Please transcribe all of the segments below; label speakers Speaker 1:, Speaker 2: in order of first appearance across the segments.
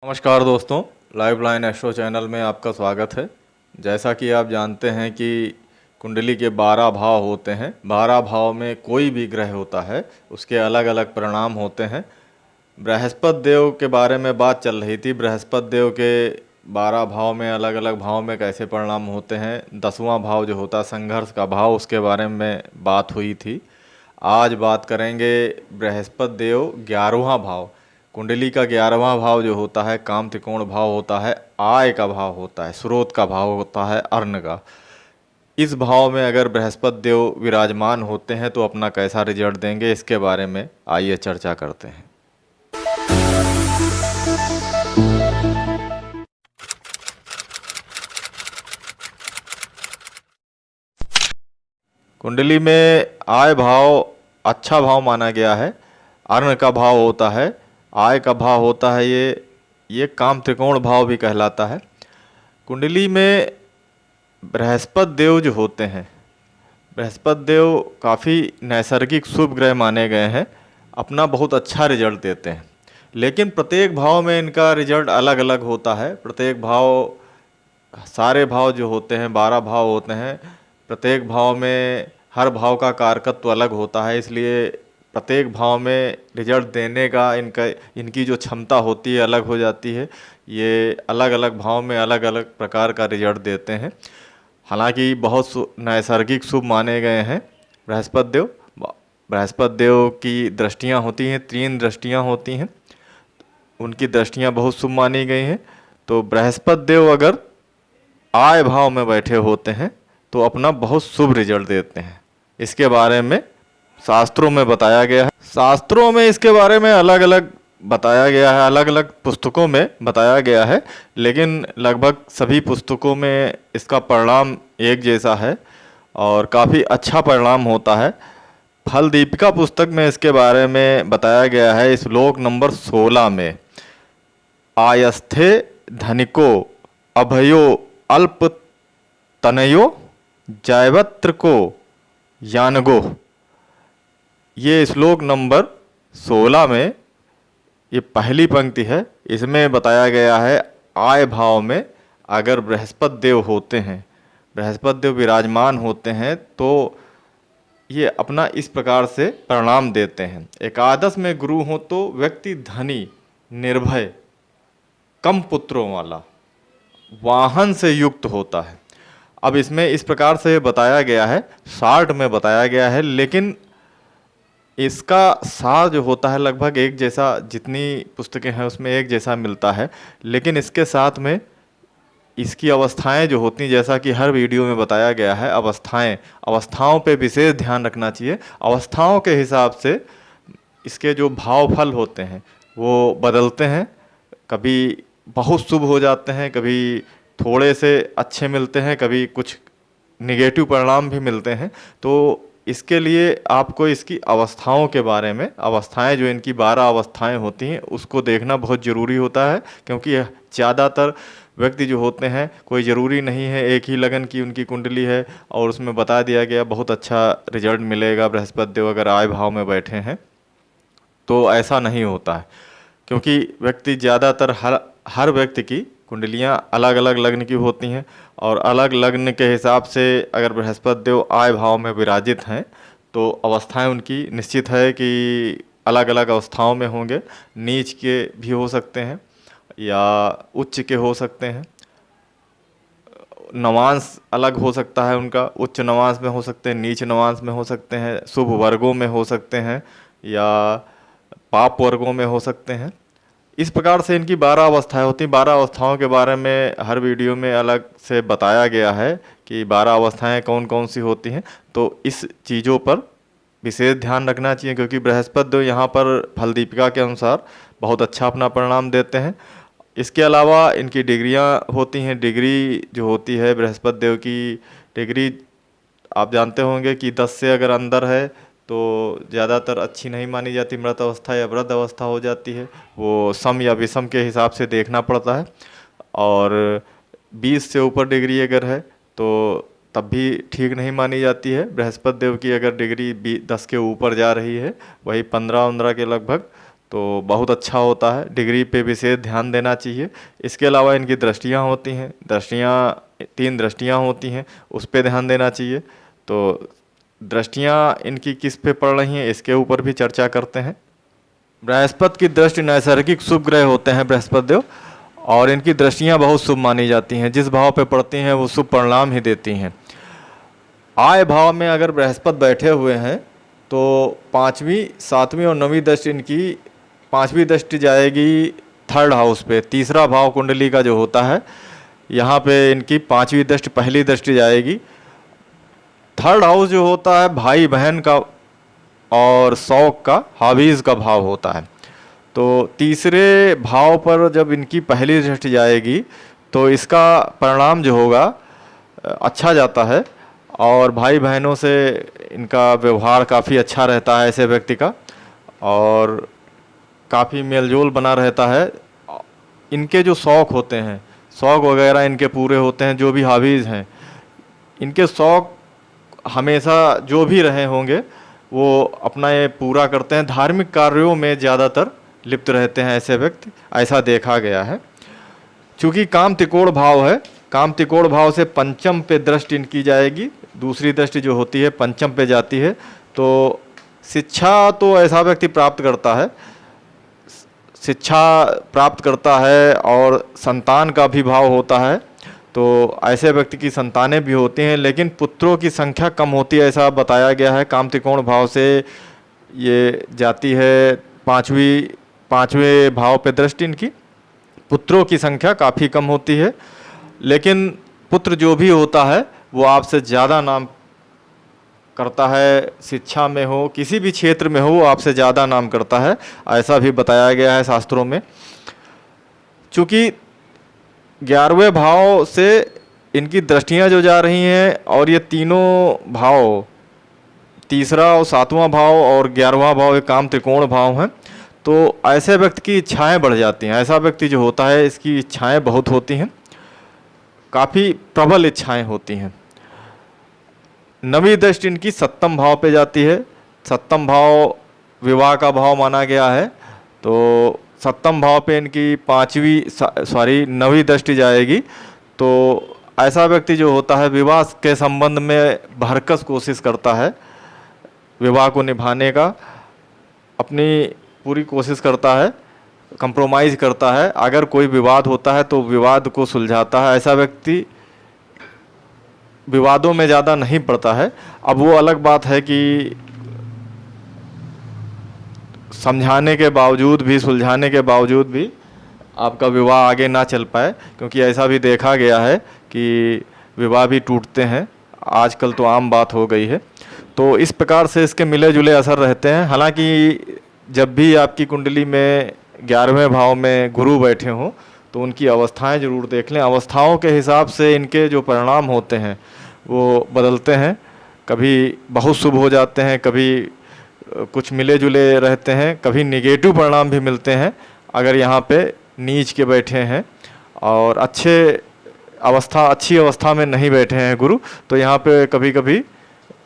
Speaker 1: नमस्कार दोस्तों, live line astro channel में आपका स्वागत है। जैसा कि आप जानते हैं कि कुंडली के 12 भाव होते हैं। 12 भाव में कोई भी ग्रह होता है उसके अलग अलग परिणाम होते हैं। बृहस्पति देव के बारे में बात चल रही थी। बृहस्पति देव के 12 भाव में अलग अलग भाव में कैसे परिणाम होते हैं। 10वां भाव जो होता है संघर्ष का भाव, उसके बारे में बात हुई थी। आज बात करेंगे बृहस्पति देव 11वां भाव। कुंडली का 11वां भाव जो होता है काम त्रिकोण भाव होता है, आय का भाव होता है, स्रोत का भाव होता है, अर्ण का। इस भाव में अगर बृहस्पति देव विराजमान होते हैं तो अपना कैसा रिजल्ट देंगे, इसके बारे में आइए चर्चा करते हैं। कुंडली में आय भाव अच्छा भाव माना गया है। अर्ण का भाव होता है, आय का भाव होता है, ये काम त्रिकोण भाव भी कहलाता है। कुंडली में बृहस्पति देव जो होते हैं, बृहस्पति देव काफ़ी नैसर्गिक शुभ ग्रह माने गए हैं, अपना बहुत अच्छा रिजल्ट देते हैं। लेकिन प्रत्येक भाव में इनका रिजल्ट अलग अलग होता है। प्रत्येक भाव, सारे भाव जो होते हैं 12 भाव होते हैं, प्रत्येक भाव में हर भाव का कारकत्व अलग होता है, इसलिए प्रत्येक भाव में रिजल्ट देने का इनकी जो क्षमता होती है अलग हो जाती है। ये अलग अलग भाव में अलग अलग प्रकार का रिजल्ट देते हैं। हालांकि बहुत नैसर्गिक शुभ माने गए हैं बृहस्पति देव। बृहस्पति देव की दृष्टियां होती हैं, 3 दृष्टियां होती हैं, उनकी दृष्टियां बहुत शुभ मानी गई हैं। तो बृहस्पति देव अगर आय भाव में बैठे होते हैं तो अपना बहुत शुभ रिजल्ट देते हैं। इसके बारे में शास्त्रों में बताया गया है। शास्त्रों में इसके बारे में अलग अलग बताया गया है, अलग अलग पुस्तकों में बताया गया है, लेकिन लगभग सभी पुस्तकों में इसका परिणाम एक जैसा है और काफ़ी अच्छा परिणाम होता है। फल दीपिका पुस्तक में इसके बारे में बताया गया है। श्लोक नंबर 16 में, आयस्थे धनिको अभयो अल्प तनयो जैवत्र को यानगो, ये श्लोक नंबर 16 में ये पहली पंक्ति है। इसमें बताया गया है आय भाव में अगर बृहस्पति देव होते हैं, बृहस्पति देव विराजमान होते हैं तो ये अपना इस प्रकार से परिणाम देते हैं। एकादश में गुरु हो तो व्यक्ति धनी, निर्भय, कम पुत्रों वाला, वाहन से युक्त होता है। अब इसमें इस प्रकार से बताया गया है, शार्ट में बताया गया है, लेकिन इसका सार जो होता है लगभग एक जैसा, जितनी पुस्तकें हैं उसमें एक जैसा मिलता है, लेकिन इसके साथ में इसकी अवस्थाएं जो होती हैं, जैसा कि हर वीडियो में बताया गया है, अवस्थाओं पे विशेष ध्यान रखना चाहिए। अवस्थाओं के हिसाब से इसके जो भाव फल होते हैं वो बदलते हैं। कभी बहुत शुभ हो जाते हैं, कभी थोड़े से अच्छे मिलते हैं, कभी कुछ निगेटिव परिणाम भी मिलते हैं। तो इसके लिए आपको इसकी अवस्थाओं के बारे में, अवस्थाएं जो इनकी 12 अवस्थाएं होती हैं उसको देखना बहुत ज़रूरी होता है, क्योंकि ज़्यादातर व्यक्ति जो होते हैं, कोई ज़रूरी नहीं है एक ही लगन की उनकी कुंडली है और उसमें बता दिया गया बहुत अच्छा रिजल्ट मिलेगा बृहस्पति देव अगर आय भाव में बैठे हैं, तो ऐसा नहीं होता है। क्योंकि व्यक्ति ज़्यादातर हर व्यक्ति की कुंडलियाँ अलग अलग लग्न की होती हैं और अलग लग्न के हिसाब से अगर बृहस्पति देव आय भाव में विराजित हैं तो अवस्थाएं उनकी निश्चित है कि अलग अलग अवस्थाओं में होंगे। नीच के भी हो सकते हैं या उच्च के हो सकते हैं, नवांश अलग हो सकता है उनका, उच्च नवांश में हो सकते हैं, नीच नवांश में हो सकते हैं, शुभ वर्गों में हो सकते हैं या पाप वर्गों में हो सकते हैं। इस प्रकार से इनकी 12 अवस्थाएं होती हैं। 12 अवस्थाओं के बारे में हर वीडियो में अलग से बताया गया है कि 12 अवस्थाएं कौन कौन सी होती हैं। तो इस चीज़ों पर विशेष ध्यान रखना चाहिए, क्योंकि बृहस्पति देव यहाँ पर फल दीपिका के अनुसार बहुत अच्छा अपना परिणाम देते हैं। इसके अलावा इनकी डिग्रियाँ होती हैं। डिग्री जो होती है बृहस्पति देव की डिग्री, आप जानते होंगे कि 10 से अगर अंदर है तो ज़्यादातर अच्छी नहीं मानी जाती, मृत अवस्था या वृद्ध अवस्था हो जाती है। वो सम या विषम के हिसाब से देखना पड़ता है। और 20 से ऊपर डिग्री अगर है तो तब भी ठीक नहीं मानी जाती है। बृहस्पति देव की अगर डिग्री 10 के ऊपर जा रही है, वही 15-15 के लगभग, तो बहुत अच्छा होता है। डिग्री पे विशेष ध्यान देना चाहिए। इसके अलावा इनकी दृष्टियाँ होती हैं, 3 दृष्टियाँ होती हैं, उस पे ध्यान देना चाहिए। तो दृष्टियाँ इनकी किस पे पड़ रही हैं इसके ऊपर भी चर्चा करते हैं। बृहस्पति की दृष्टि नैसर्गिक शुभ ग्रह होते हैं बृहस्पति देव, और इनकी दृष्टियाँ बहुत शुभ मानी जाती हैं। जिस भाव पे पड़ती हैं वो शुभ परिणाम ही देती हैं। आय भाव में अगर बृहस्पति बैठे हुए हैं तो 5वीं, 7वीं और 9वीं दृष्टि इनकी, 5वीं दृष्टि जाएगी 3rd हाउस पे। तीसरा भाव कुंडली का जो होता है, यहाँ पे इनकी 5वीं दृष्टि, पहली दृष्टि जाएगी। 3rd हाउस जो होता है भाई बहन का और शौक का, हॉबीज़ का भाव होता है। तो तीसरे भाव पर जब इनकी पहली दृष्टि जाएगी तो इसका परिणाम जो होगा अच्छा जाता है, और भाई बहनों से इनका व्यवहार काफ़ी अच्छा रहता है ऐसे व्यक्ति का, और काफ़ी मेलजोल बना रहता है। इनके जो शौक़ होते हैं, शौक़ वगैरह इनके पूरे होते हैं। जो भी हॉबीज़ हैं, इनके शौक़ हमेशा जो भी रहे होंगे वो अपना ये पूरा करते हैं। धार्मिक कार्यों में ज़्यादातर लिप्त रहते हैं ऐसे व्यक्ति, ऐसा देखा गया है। चूँकि काम त्रिकोण भाव है, काम त्रिकोण भाव से पंचम पे दृष्टि इनकी जाएगी। दूसरी दृष्टि जो होती है पंचम पे जाती है। तो शिक्षा तो ऐसा व्यक्ति प्राप्त करता है, शिक्षा प्राप्त करता है, और संतान का भी भाव होता है। तो ऐसे व्यक्ति की संतानें भी होती हैं, लेकिन पुत्रों की संख्या कम होती है ऐसा बताया गया है। काम त्रिकोण भाव से ये जाती है 5वें भाव पे दृष्टि इनकी। पुत्रों की संख्या काफ़ी कम होती है, लेकिन पुत्र जो भी होता है वो आपसे ज़्यादा नाम करता है। शिक्षा में हो, किसी भी क्षेत्र में हो, वो आपसे ज़्यादा नाम करता है, ऐसा भी बताया गया है शास्त्रों में। चूँकि 11वें भाव से इनकी दृष्टियाँ जो जा रही हैं, और ये तीनों भाव, तीसरा और 7वां भाव और 11वां भाव, ये काम त्रिकोण भाव हैं। तो ऐसे व्यक्ति की इच्छाएं बढ़ जाती हैं। ऐसा व्यक्ति जो होता है इसकी इच्छाएं बहुत होती हैं, काफ़ी प्रबल इच्छाएं होती हैं। 9वीं दृष्टि इनकी 7म भाव पे जाती है। 7म भाव विवाह का भाव माना गया है। तो 7म भाव पे इनकी 9वीं दृष्टि जाएगी। तो ऐसा व्यक्ति जो होता है विवाह के संबंध में भरकस कोशिश करता है, विवाह को निभाने का अपनी पूरी कोशिश करता है, कंप्रोमाइज़ करता है। अगर कोई विवाद होता है तो विवाद को सुलझाता है। ऐसा व्यक्ति विवादों में ज़्यादा नहीं पड़ता है। अब वो अलग बात है कि समझाने के बावजूद भी, सुलझाने के बावजूद भी आपका विवाह आगे ना चल पाए, क्योंकि ऐसा भी देखा गया है कि विवाह भी टूटते हैं, आजकल तो आम बात हो गई है। तो इस प्रकार से इसके मिले जुले असर रहते हैं। हालांकि जब भी आपकी कुंडली में 11वें भाव में गुरु बैठे हों तो उनकी अवस्थाएं ज़रूर देख लें। अवस्थाओं के हिसाब से इनके जो परिणाम होते हैं वो बदलते हैं। कभी बहुत शुभ हो जाते हैं, कभी कुछ मिले जुले रहते हैं, कभी निगेटिव परिणाम भी मिलते हैं। अगर यहाँ पे नीच के बैठे हैं और अच्छी अवस्था में नहीं बैठे हैं गुरु, तो यहाँ पे कभी कभी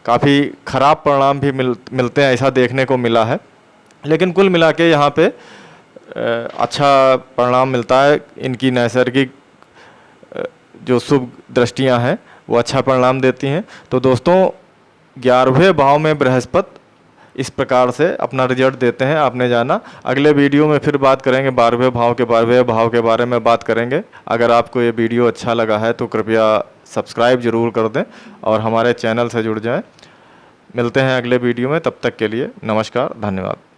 Speaker 1: काफ़ी ख़राब परिणाम भी मिलते हैं, ऐसा देखने को मिला है। लेकिन कुल मिला के यहाँ पे अच्छा परिणाम मिलता है। इनकी नैसर्गिक जो शुभ दृष्टियाँ हैं वो अच्छा परिणाम देती हैं। तो दोस्तों 11वें भाव में बृहस्पति इस प्रकार से अपना रिजल्ट देते हैं, आपने जाना। अगले वीडियो में फिर बात करेंगे 12वें भाव के बारे में बात करेंगे। अगर आपको ये वीडियो अच्छा लगा है तो कृपया सब्सक्राइब ज़रूर कर दें और हमारे चैनल से जुड़ जाएं। मिलते हैं अगले वीडियो में, तब तक के लिए नमस्कार, धन्यवाद।